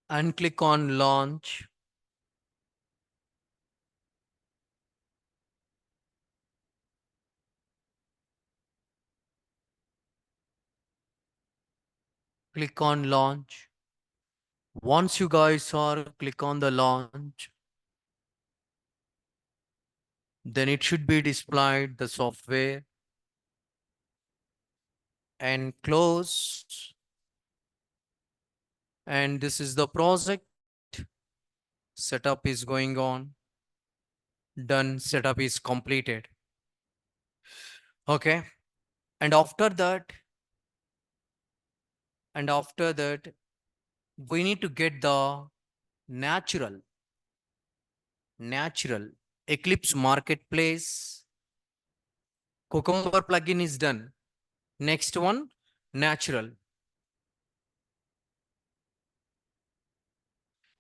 S1: And click on launch. Click on launch. Once you guys are click on the launch, then it should be displayed the software and close. And this is the project. Setup is going on. Done. Setup is completed. Okay. And after that, and after that, we need to get the natural, natural Eclipse Marketplace. Cucumber plugin is done. Next one, natural.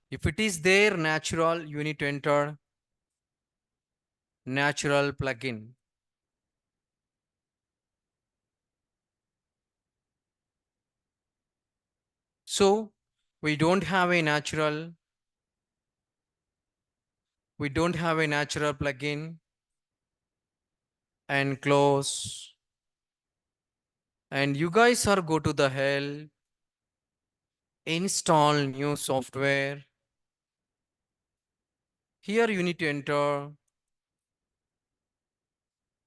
S1: If it is there, natural, you need to enter natural plugin. So we don't have a natural We don't have a natural plugin and close. And you guys are go to the help, install new software. Here you need to enter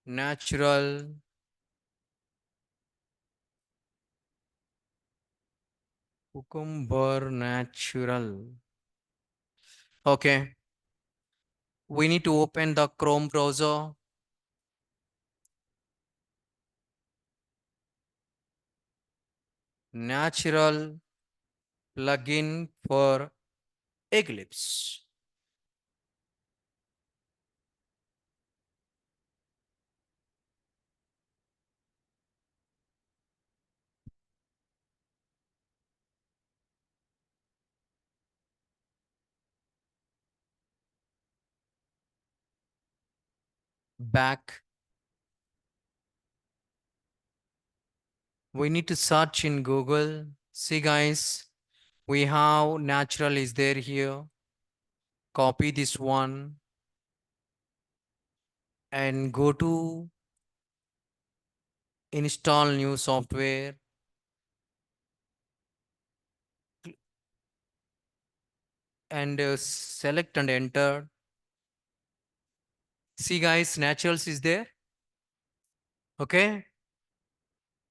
S1: natural cucumber natural. Okay. We need to open the Chrome browser. Natural plugin for Eclipse. Back. We need to search in Google. See guys, we have natural is there here. Copy this one and go to install new software and select and enter. See guys, naturals is there. Okay.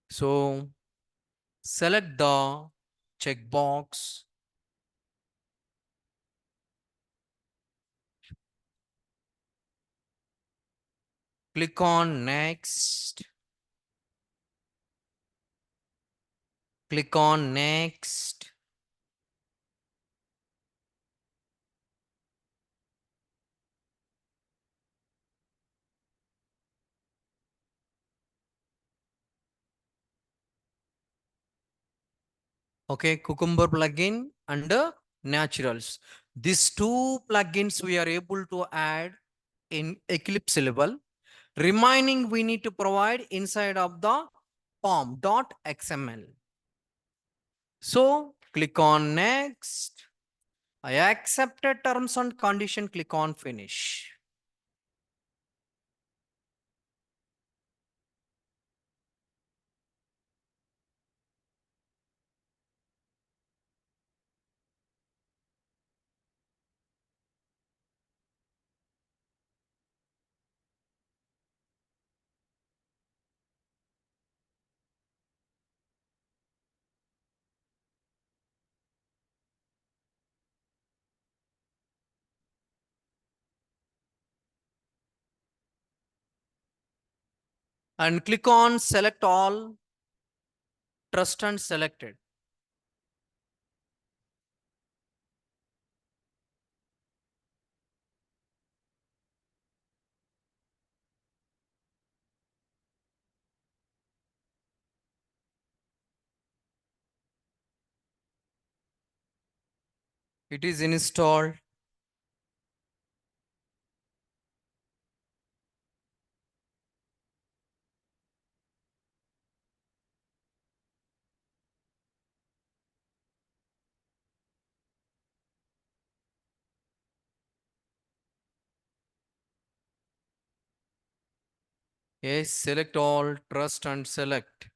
S1: So select the checkbox. Click on next. Click on next. Okay, Cucumber plugin under naturals. These two plugins we are able to add in Eclipse level. Remaining we need to provide inside of the pom.xml. So click on next. I accepted terms and condition. Click on finish. And click on select all, trust and selected. It is installed. Yes, select all, trust and select.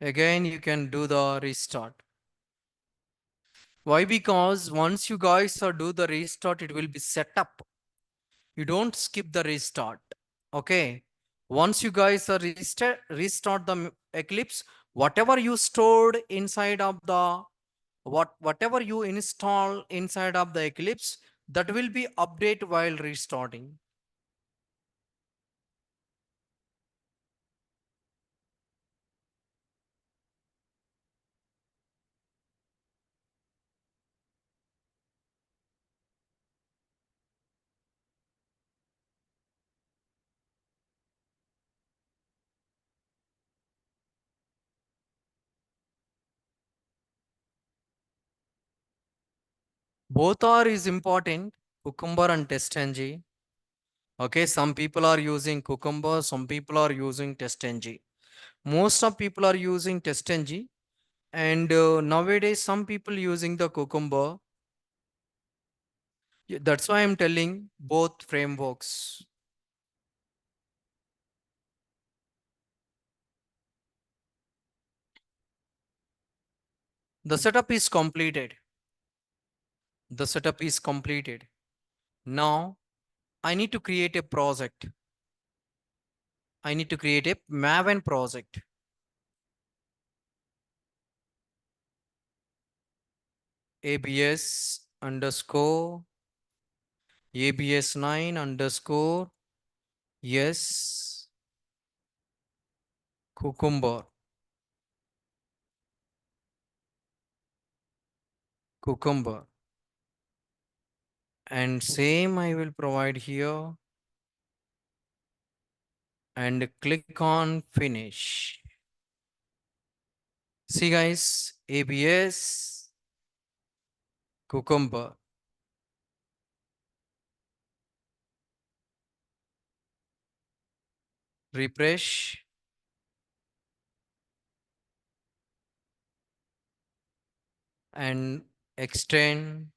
S1: Again, you can do the restart. Why? Because once you guys are do the restart, it will be set up. You don't skip the restart. Okay. Once you guys are restart the Eclipse, whatever you stored inside of the whatever you install inside of the Eclipse, that will be update while restarting. Both are is important, Cucumber and TestNG. Okay, some people are using Cucumber, some people are using TestNG. Most of people are using TestNG. And nowadays, some people using the Cucumber. That's why I'm telling both frameworks. The setup is completed. The setup is completed. Now I need to create a project. I need to create a Maven project. ABS underscore ABS9 underscore yes cucumber cucumber and same I will provide here and click on finish. See guys, ABS cucumber. Refresh and extend.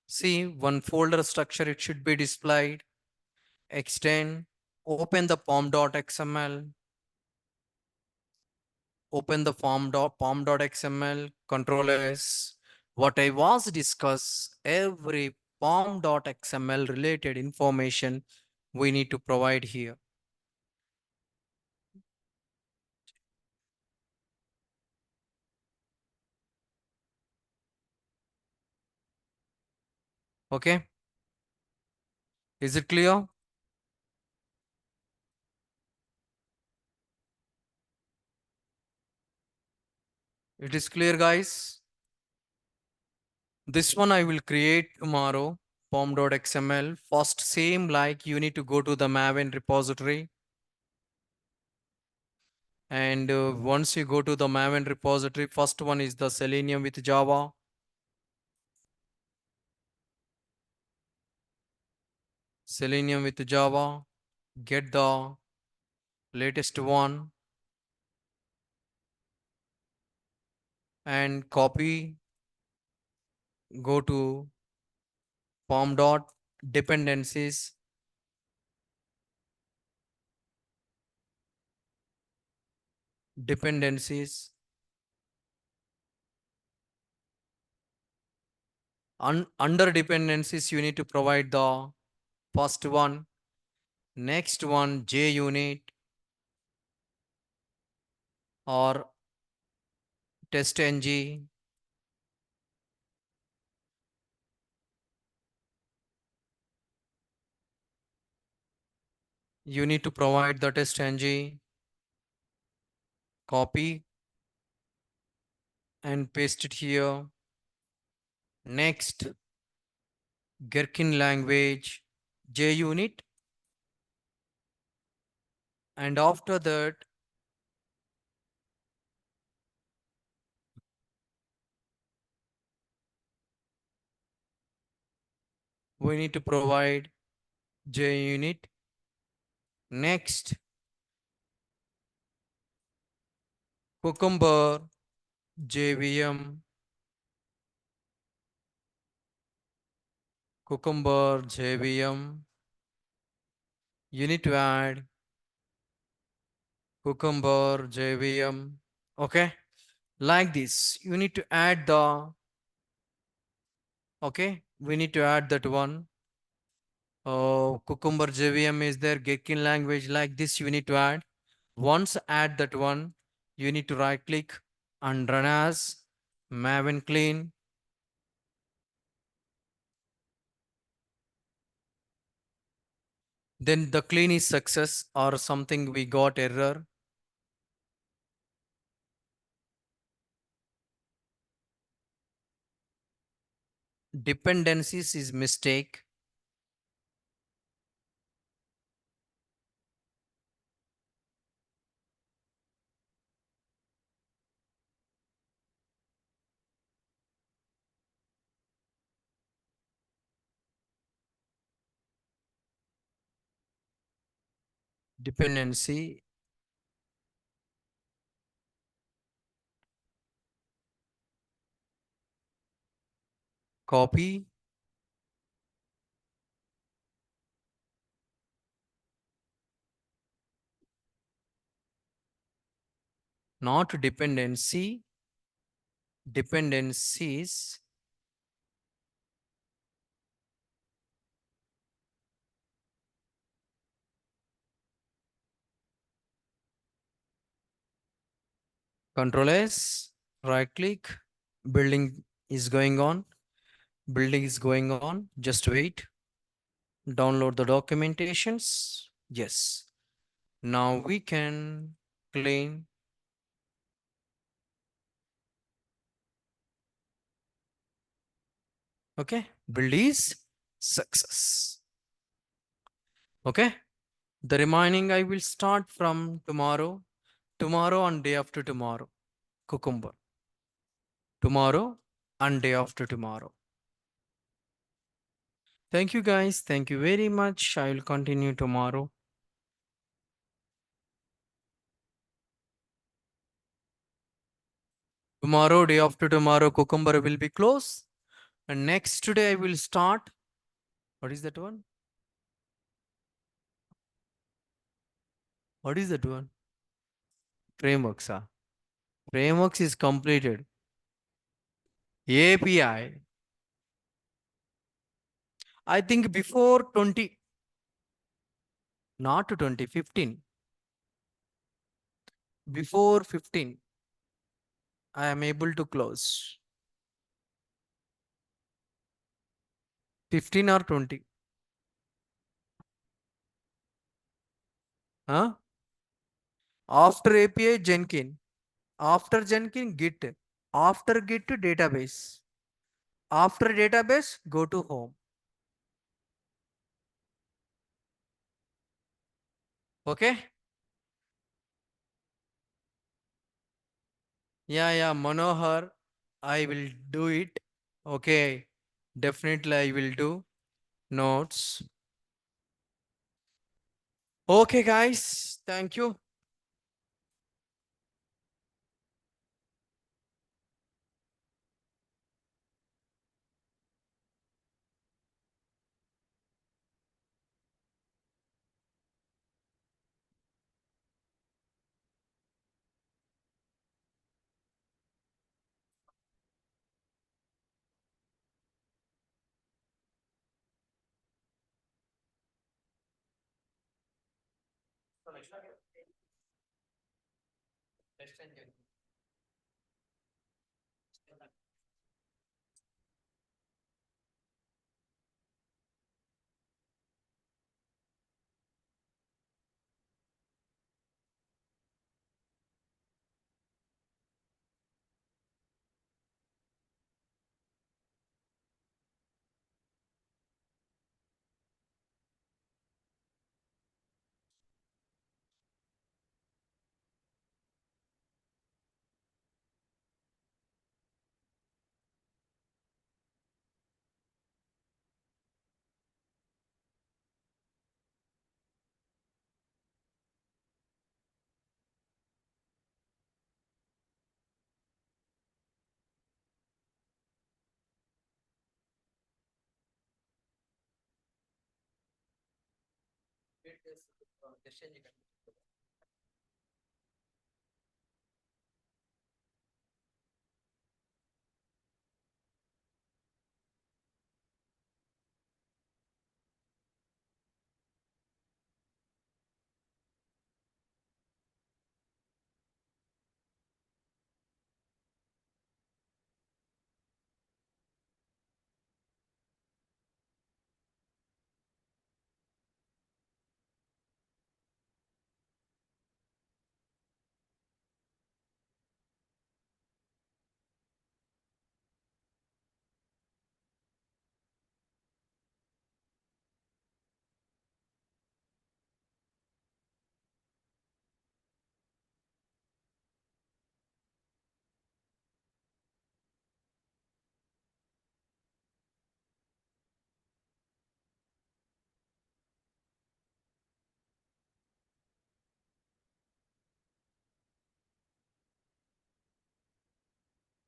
S1: See one folder structure it should be displayed. Extend, open the pom.xml, open the pom.xml, control S. What I was discuss, every pom.xml related information we need to provide here. Okay, is it clear? It is clear, guys. This one I will create tomorrow. Pom.xml. First, same like you need to go to the Maven repository. And once you go to the Maven repository, first one is the Selenium with Java. Selenium with Java. Get the latest one and copy. Go to pom dot dependencies. Dependencies. Under dependencies, you need to provide the first one. Next one, JUnit or TestNG. You need to provide the TestNG. Copy and paste it here. Next, Gherkin language, JUnit. And after that, we need to provide JUnit. Next, Cucumber, JVM, Cucumber, JVM. You need to add Cucumber, JVM. Okay, like this. You need to add the, okay, we need to add that one. Cucumber JVM is there, Gherkin language like this you need to add. Once add that one, you need to right click and run as Maven clean. Then the clean is success or something we got error. Dependencies is mistake. Dependency Copy, not dependency, dependencies, Control S, right click, building is going on, building is going on, just wait, download the documentations, yes. Now we can clean, okay, build is success, okay. The remaining I will start from tomorrow, tomorrow and day after tomorrow, cucumber, tomorrow and day after tomorrow. Thank you guys. Thank you very much. I will continue tomorrow. Tomorrow, day after tomorrow, cucumber will be closed. And next day I will start. What is that one? What is that one? Frameworks. Frameworks is completed. API. I think before 20, not 20, 15. Before 15, I am able to close. 15 or 20. Huh? After API, Jenkins. After Jenkins, Git. After Git, database. After database, go to home. Okay? Yeah, Manohar, I will do it. Okay, definitely I will do notes. Okay, guys, thank you.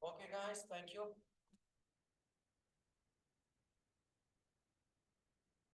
S1: Okay, guys, thank you.